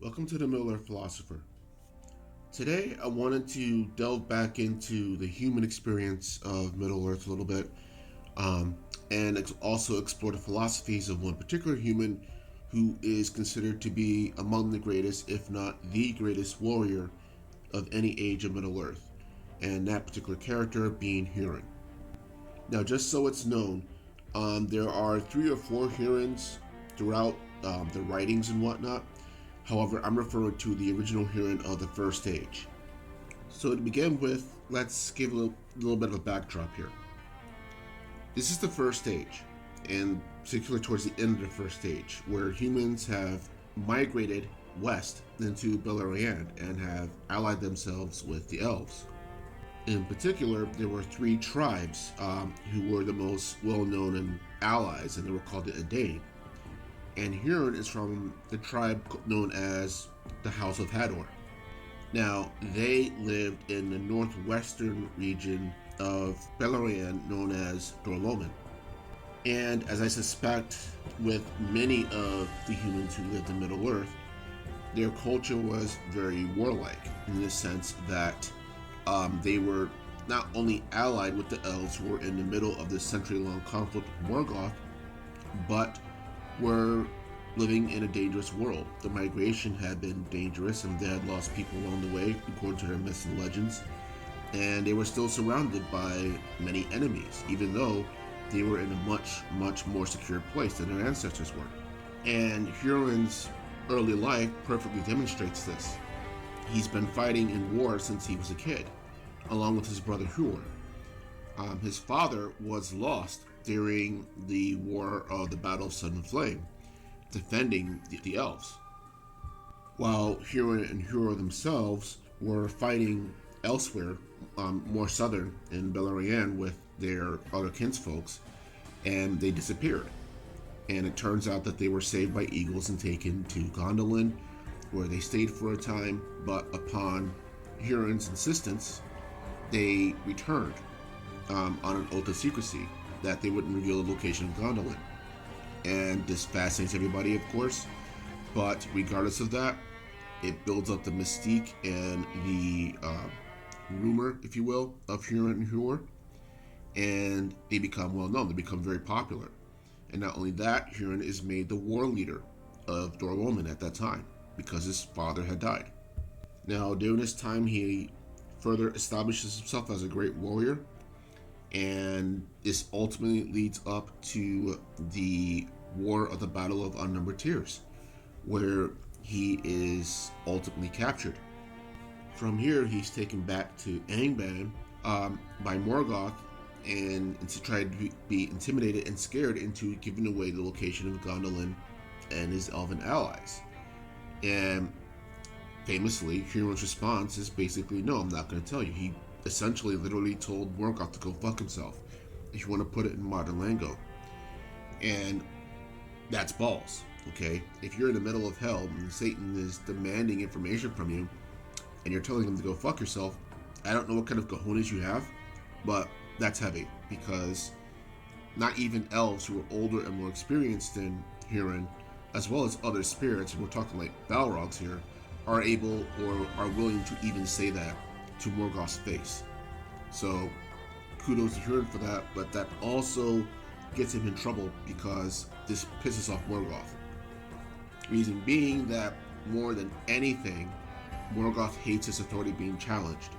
Welcome to the Middle-earth Philosopher. Today I wanted to delve back into the human experience of Middle-earth a little bit, and also explore the philosophies of one particular human who is considered to be among the greatest, if not the greatest warrior of any age of Middle-earth, and that particular character being Hurin. Now, just so it's known, there are 3 or 4 Hurins throughout the writings and whatnot. However, I'm referring to the original Hurin of the first age. So to begin with, let's give a little bit of a backdrop here. This is the first age, and particularly towards the end of the first age, where humans have migrated west into Beleriand and have allied themselves with the elves. In particular, there were 3 tribes who were the most well-known and allies, and they were called the Edain. And Hurin is from the tribe known as the House of Hador. Now, they lived in the northwestern region of Beleriand known as Lordoftherings. And as I suspect with many of the humans who lived in Middle-earth, their culture was very warlike in the sense that they were not only allied with the elves who were in the middle of this century-long conflict with Morgoth, but were living in a dangerous world. The migration had been dangerous and they had lost people along the way, according to their myths and legends, and they were still surrounded by many enemies, even though they were in a much more secure place than their ancestors were. And Hurin's early life perfectly demonstrates this. He's been fighting in war since he was a kid, along with his brother Hurin. His father was lost during the War of the Battle of Sun and Flame, defending the elves, while Hurin and Hura themselves were fighting elsewhere, more southern in Beleriand with their other kinsfolks, and they disappeared. And it turns out that they were saved by eagles and taken to Gondolin, where they stayed for a time, but upon Hurin's insistence, they returned on an oath of secrecy that they wouldn't reveal the location of Gondolin. And this fascinates everybody, of course, but regardless of that, it builds up the mystique and the rumor, if you will, of Hurin and Hur, and they become well known, they become very popular. And not only that, Hurin is made the war leader of Lordoftherings at that time, because his father had died. Now, during this time, he further establishes himself as a great warrior, and this ultimately leads up to the War of the Battle of Unnumbered Tears, where he is ultimately captured. From here, he's taken back to Angband by Morgoth, and to try to be intimidated and scared into giving away the location of Gondolin and his elven allies. And famously, Hurin's response is basically, no, I'm not going to tell you. He essentially literally told Morgoth to go fuck himself, if you want to put it in modern lingo. And that's balls, okay? If you're in the middle of hell and Satan is demanding information from you and you're telling him to go fuck yourself, I don't know what kind of cojones you have, but that's heavy, because not even elves who are older and more experienced than Hurin, as well as other spirits, and we're talking like Balrogs here, are able or are willing to even say that to Morgoth's face. So kudos to Hurin for that, but that also gets him in trouble because this pisses off Morgoth. Reason being that more than anything, Morgoth hates his authority being challenged,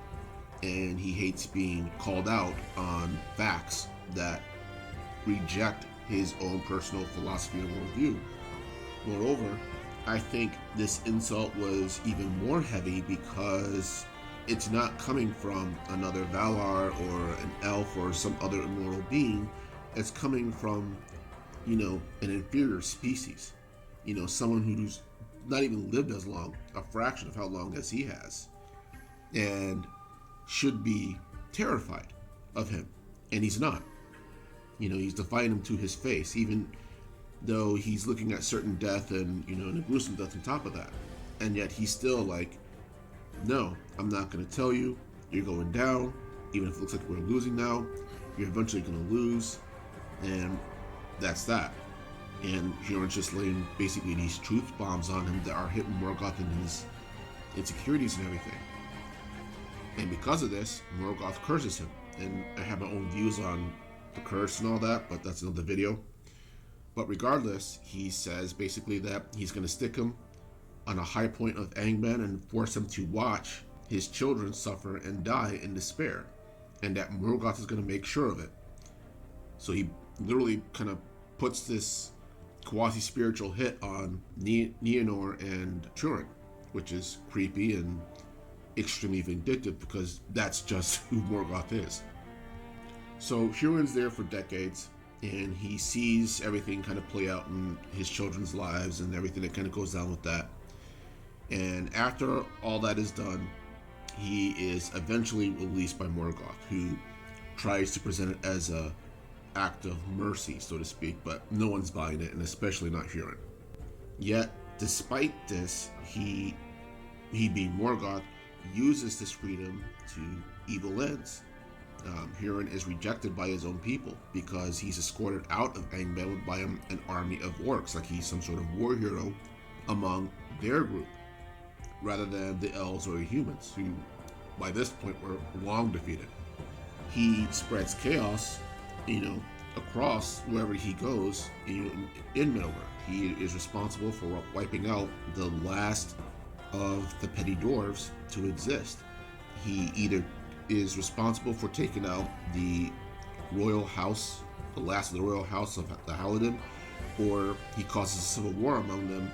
and he hates being called out on facts that reject his own personal philosophy and worldview. Moreover, I think this insult was even more heavy because it's not coming from another Valar or an elf or some other immortal being. It's coming from, an inferior species. Someone who's not even lived as long, a fraction of how long as he has, and should be terrified of him. And he's not. He's defying him to his face, even though he's looking at certain death and, and a gruesome death on top of that. And yet he's still like, no, I'm not going to tell you. You're going down. Even if it looks like we're losing now, you're eventually going to lose. And that's that. And Hurin's just laying basically these truth bombs on him that are hitting Morgoth and his insecurities and everything. And because of this, Morgoth curses him. And I have my own views on the curse and all that, but that's another video. But regardless, he says basically that he's going to stick him on a high point of Angband and force him to watch his children suffer and die in despair, and that Morgoth is going to make sure of it. So he literally kind of puts this quasi-spiritual hit on Nienor and Hurin, which is creepy and extremely vindictive because that's just who Morgoth is. So Hurin's there for decades, and he sees everything kind of play out in his children's lives and everything that kind of goes down with that. And after all that is done, he is eventually released by Morgoth, who tries to present it as a act of mercy, so to speak, but no one's buying it, and especially not Hurin. Yet, despite this, he being Morgoth, uses this freedom to evil ends. Hurin is rejected by his own people because he's escorted out of Angband by an army of orcs, like he's some sort of war hero among their group, rather than the elves or the humans, who by this point were long defeated. He spreads chaos, across wherever he goes in Middle-earth. He is responsible for wiping out the last of the petty dwarves to exist. He either is responsible for taking out the royal house, the last of the royal house of the Haladin, or he causes a civil war among them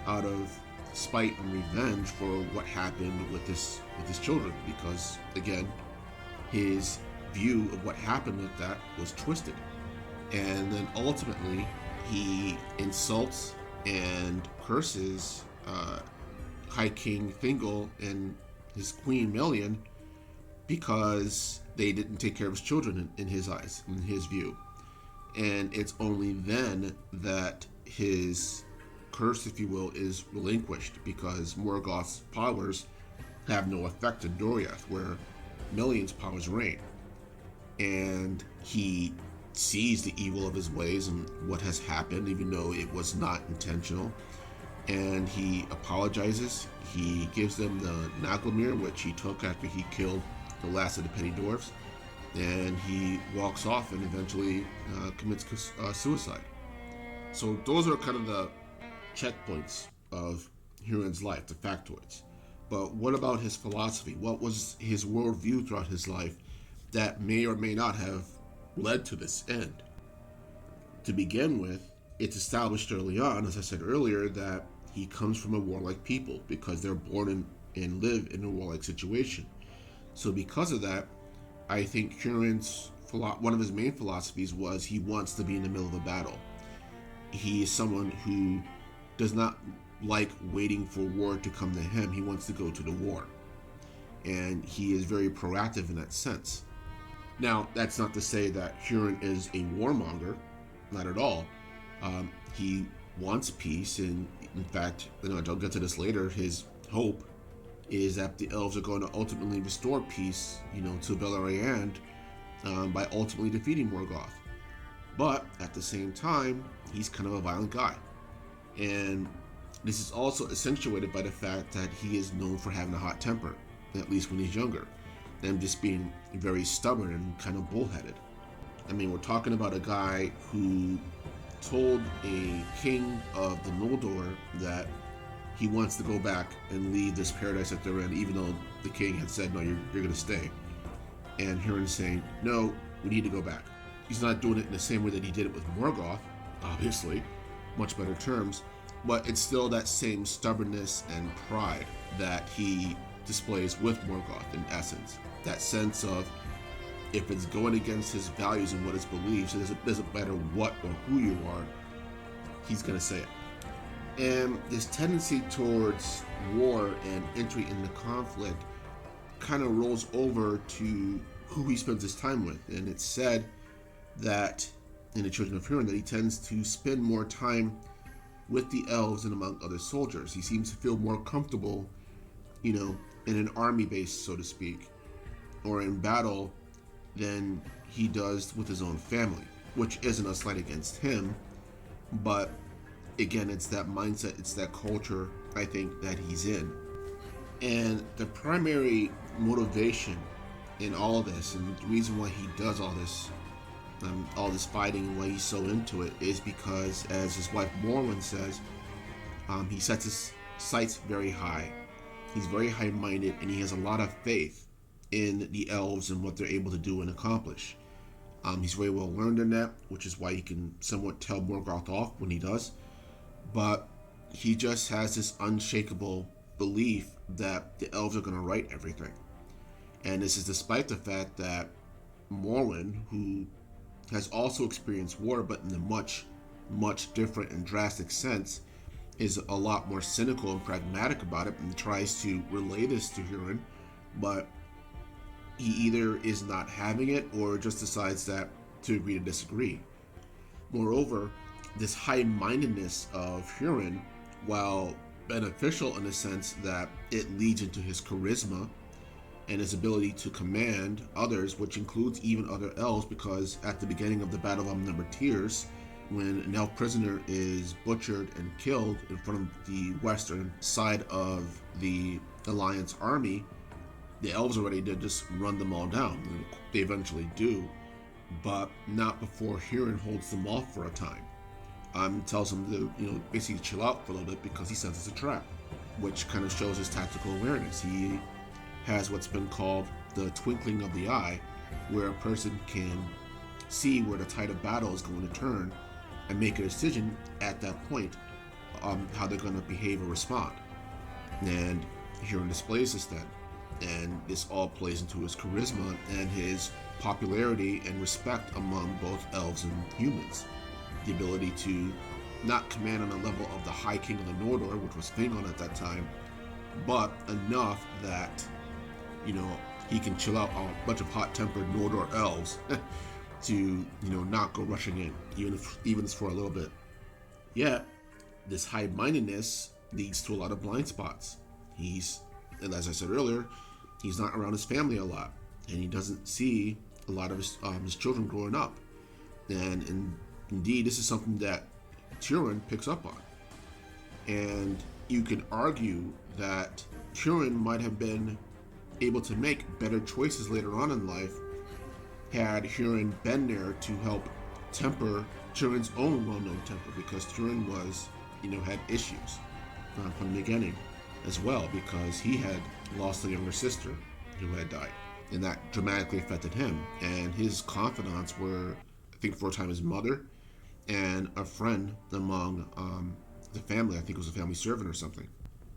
out of spite and revenge for what happened with his children, because again, his view of what happened with that was twisted. And then ultimately he insults and curses High King Thingol and his queen Melian because they didn't take care of his children in his eyes, in his view. And it's only then that his curse, if you will, is relinquished, because Morgoth's powers have no effect in Doriath, where Melian's powers reign. And he sees the evil of his ways and what has happened, even though it was not intentional. And he apologizes. He gives them the Naglmir, which he took after he killed the last of the petty dwarves, and he walks off and eventually commits suicide. So those are kind of the checkpoints of Hurin's life, the factoids. But what about his philosophy? What was his worldview throughout his life that may or may not have led to this end? To begin with, it's established early on, as I said earlier, that he comes from a warlike people because they're born and live in a warlike situation. So because of that, I think Hurin's one of his main philosophies was he wants to be in the middle of a battle. He is someone who does not like waiting for war to come to him. He wants to go to the war. And he is very proactive in that sense. Now, that's not to say that Hurin is a warmonger, not at all. He wants peace, and in fact, I'll get to this later, his hope is that the elves are going to ultimately restore peace, to Beleriand by ultimately defeating Morgoth. But at the same time, he's kind of a violent guy. And this is also accentuated by the fact that he is known for having a hot temper, at least when he's younger, and just being very stubborn and kind of bullheaded. I mean, we're talking about a guy who told a king of the Noldor that he wants to go back and leave this paradise that they're in, even though the king had said, no, you're going to stay. And Hurin's saying, no, we need to go back. He's not doing it in the same way that he did it with Morgoth, obviously, much better terms, but it's still that same stubbornness and pride that he displays with Morgoth in essence. That sense of, if it's going against his values and what his beliefs, it doesn't matter what or who you are, he's going to say it. And this tendency towards war and entry into conflict kind of rolls over to who he spends his time with. And it's said that in the Children of Hurin that he tends to spend more time with the elves and among other soldiers. He seems to feel more comfortable, in an army base, so to speak, or in battle than he does with his own family, which isn't a slight against him. But again, it's that mindset, it's that culture, I think, that he's in. And the primary motivation in all of this, and the reason why he does all this fighting, and why he's so into it, is because, as his wife Mohan says, he sets his sights very high. He's very high-minded, and he has a lot of faith in the elves and what they're able to do and accomplish. He's very well learned in that, which is why he can somewhat tell Morgoth off when he does. But he just has this unshakable belief that the elves are going to right everything. And this is despite the fact that Mohan, who has also experienced war, but in a much, much different and drastic sense, is a lot more cynical and pragmatic about it and tries to relay this to Hurin, but he either is not having it or just decides that to agree to disagree. Moreover, this high-mindedness of Hurin, while beneficial in the sense that it leads into his charisma and his ability to command others, which includes even other elves, because at the beginning of the Battle of Unnumbered Tears, when an elf prisoner is butchered and killed in front of the western side of the Alliance army, the elves are ready to just run them all down. They eventually do, but not before Hurin holds them off for a time. Tells them to, basically chill out for a little bit because he senses a trap, which kind of shows his tactical awareness. He has what's been called the twinkling of the eye, where a person can see where the tide of battle is going to turn and make a decision at that point on how they're going to behave or respond. And Hurin displays this then, and this all plays into his charisma and his popularity and respect among both elves and humans. The ability to not command on the level of the High King of the Nordor, which was Thalion at that time, but enough that, he can chill out a bunch of hot-tempered Nordor elves to, not go rushing in, even if it's for a little bit. Yet, this high-mindedness leads to a lot of blind spots. And as I said earlier, he's not around his family a lot, and he doesn't see a lot of his children growing up. And indeed, this is something that Hurin picks up on. And you can argue that Hurin might have been able to make better choices later on in life had Hurin been there to help temper Hurin's own well-known temper, because Hurin was, had issues from the beginning as well, because he had lost a younger sister who had died, and that dramatically affected him. And his confidants were, I think, for a time, his mother and a friend among the family. I think it was a family servant or something.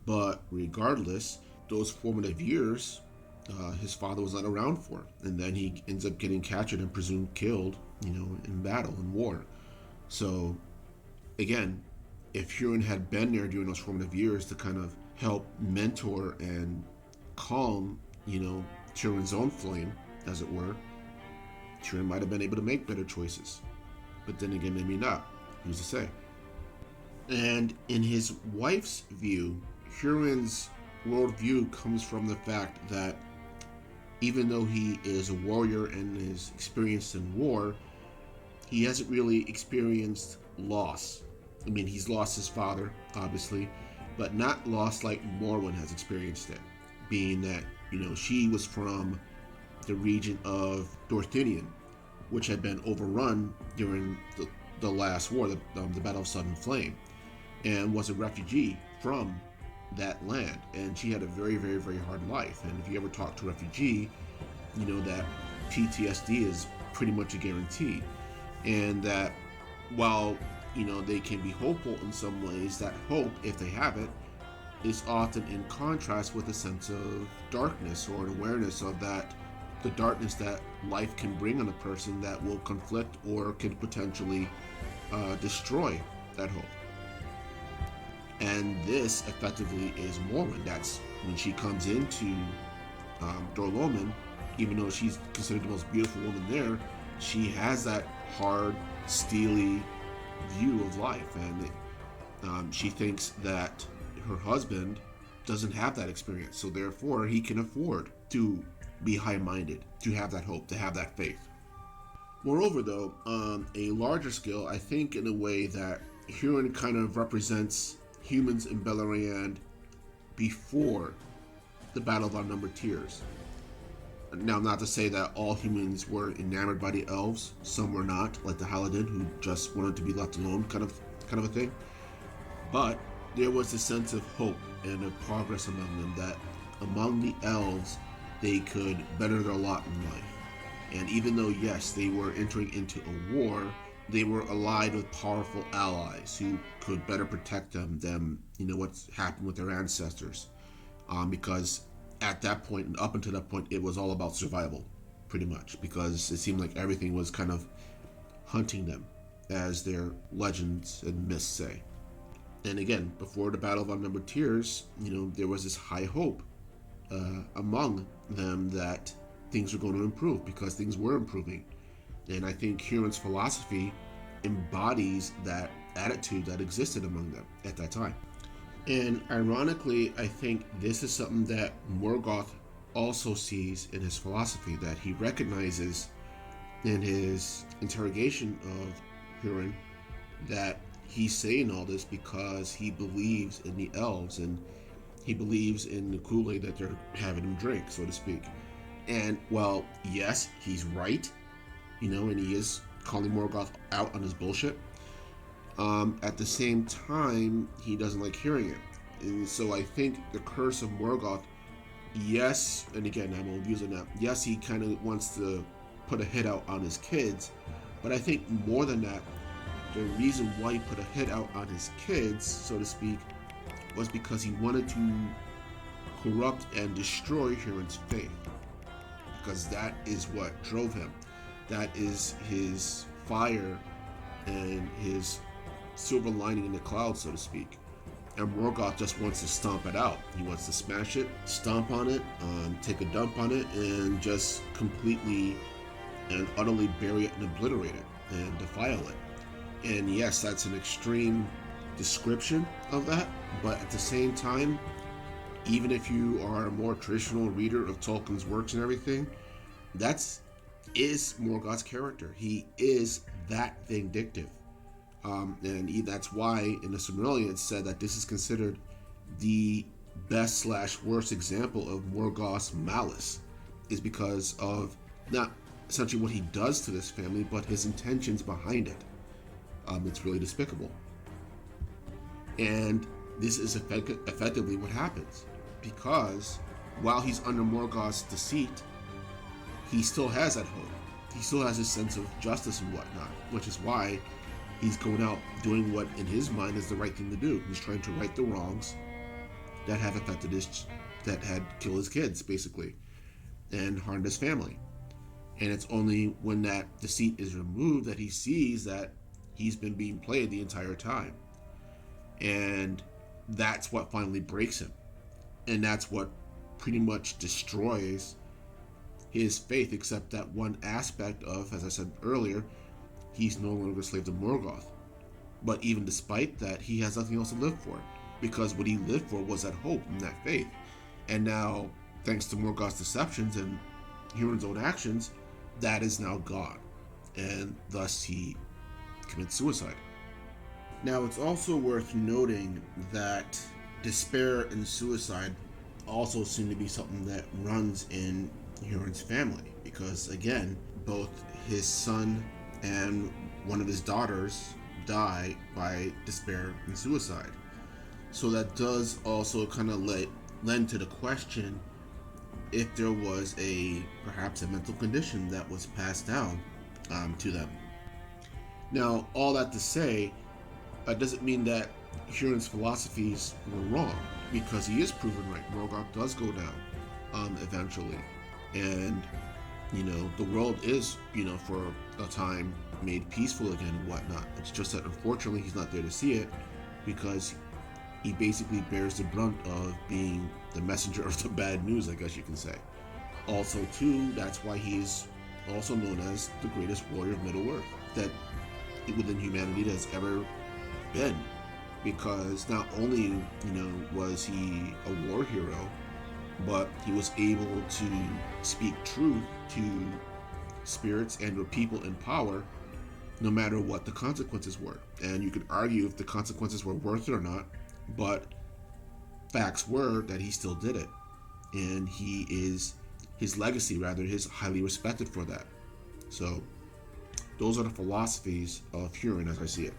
But regardless, those formative years, his father was not around for, and then he ends up getting captured and presumed killed, in battle, in war. So, again, if Hurin had been there during those formative years to kind of help mentor and calm, Hurin's own flame, as it were, Hurin might have been able to make better choices. But then again, maybe not. Who's to say? And in his wife's view, Hurin's worldview comes from the fact that even though he is a warrior and is experienced in war, he hasn't really experienced loss. I mean, he's lost his father, obviously, but not loss like Morwen has experienced it, being that, she was from the region of Dorthinion, which had been overrun during the last war, the Battle of Sudden Flame, and was a refugee from that land. And she had a very, very, very hard life. And if you ever talk to a refugee, that PTSD is pretty much a guarantee. And that while, they can be hopeful in some ways, that hope, if they have it, is often in contrast with a sense of darkness or an awareness of that, the darkness that life can bring on a person that will conflict or can potentially destroy that hope. And this effectively is Morwen. That's when she comes into Dor-lómin, even though she's considered the most beautiful woman there, she has that hard, steely view of life, and she thinks that her husband doesn't have that experience, so therefore he can afford to be high-minded, to have that hope, to have that faith. Moreover, though, on a larger scale, I think in a way that Hurin kind of represents humans in Beleriand before the Battle of Unnumbered Tears. Now, not to say that all humans were enamored by the elves. Some were not, like the Haladin, who just wanted to be left alone, kind of a thing. But there was a sense of hope and of progress among them, that among the elves, they could better their lot in life. And even though, yes, they were entering into a war, they were allied with powerful allies who could better protect them than, what's happened with their ancestors. Because at that point, and up until that point, it was all about survival, pretty much, because it seemed like everything was kind of hunting them, as their legends and myths say. And again, before the Battle of Unnumbered Tears, there was this high hope among them that things were going to improve, because things were improving. And I think Hurin's philosophy embodies that attitude that existed among them at that time. And ironically, I think this is something that Morgoth also sees in his philosophy, that he recognizes in his interrogation of Hurin, that he's saying all this because he believes in the elves, and he believes in the Kool-Aid that they're having him drink, so to speak. And, well, yes, he's right, and he is calling Morgoth out on his bullshit. At the same time, he doesn't like hearing it. And so I think the curse of Morgoth, yes, and again, I'm using that, yes, he kind of wants to put a hit out on his kids, but I think more than that, the reason why he put a hit out on his kids, so to speak, was because he wanted to corrupt and destroy Hurin's faith. Because that is what drove him. That is his fire and his silver lining in the cloud, so to speak. And Morgoth just wants to stomp it out. He wants to smash it, stomp on it, take a dump on it, and just completely and utterly bury it and obliterate it and defile it. And yes, that's an extreme description of that, but at the same time, even if you are a more traditional reader of Tolkien's works and everything, is Morgoth's character. He is that vindictive. And that's why in the Silmarillion it said that this is considered the best / worst example of Morgoth's malice, is because of not essentially what he does to this family, but his intentions behind it. It's really despicable. And this is effectively what happens, because while he's under Morgoth's deceit, he still has that hope. He still has his sense of justice and whatnot, which is why he's going out doing what in his mind is the right thing to do. He's trying to right the wrongs that have affected that had killed his kids, basically, and harmed his family. And it's only when that deceit is removed that he sees that he's been being played the entire time. And that's what finally breaks him. And that's what pretty much destroys his faith, except that one aspect of, as I said earlier, he's no longer a slave to Morgoth. But even despite that, he has nothing else to live for, because what he lived for was that hope and that faith. And now, thanks to Morgoth's deceptions and Hurin's own actions, that is now gone. And thus he commits suicide. Now, it's also worth noting that despair and suicide also seem to be something that runs in Hurin's family, because again, both his son and one of his daughters die by despair and suicide. So that does also kind of lend to the question if there was perhaps a mental condition that was passed down to them. Now, all that to say, doesn't mean that Hurin's philosophies were wrong, because he is proven right. Morgoth does go down eventually, and the world is for a time made peaceful again and whatnot. It's just that unfortunately he's not there to see it, because he basically bears the brunt of being the messenger of the bad news, I guess you can say. Also too, that's why he's also known as the greatest warrior of Middle-earth that within humanity has ever been, because not only was he a war hero, but he was able to speak truth to spirits and or people in power no matter what the consequences were. And you could argue if the consequences were worth it or not, but facts were that he still did it. And his legacy, rather, is highly respected for that. So those are the philosophies of Hurin as I see it.